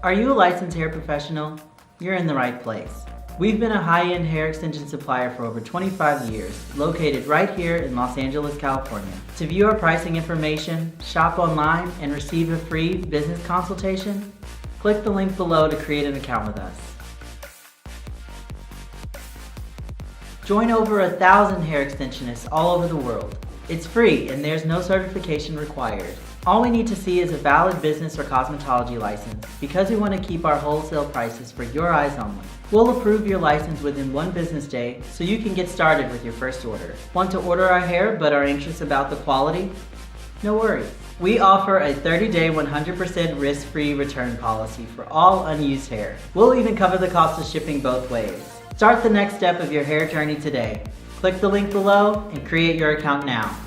Are you a licensed hair professional? You're in the right place. We've been a high-end hair extension supplier for over 25 years, located right here in Los Angeles, California. To view our pricing information, shop online, and receive a free business consultation, click the link below to create an account with us. Join over 1,000 hair extensionists all over the world. It's free and there's no certification required. All we need to see is a valid business or cosmetology license because we want to keep our wholesale prices for your eyes only. We'll approve your license within 1 business day so you can get started with your first order. Want to order our hair but are anxious about the quality? No worries. We offer a 30-day 100% risk-free return policy for all unused hair. We'll even cover the cost of shipping both ways. Start the next step of your hair journey today. Click the link below and create your account now.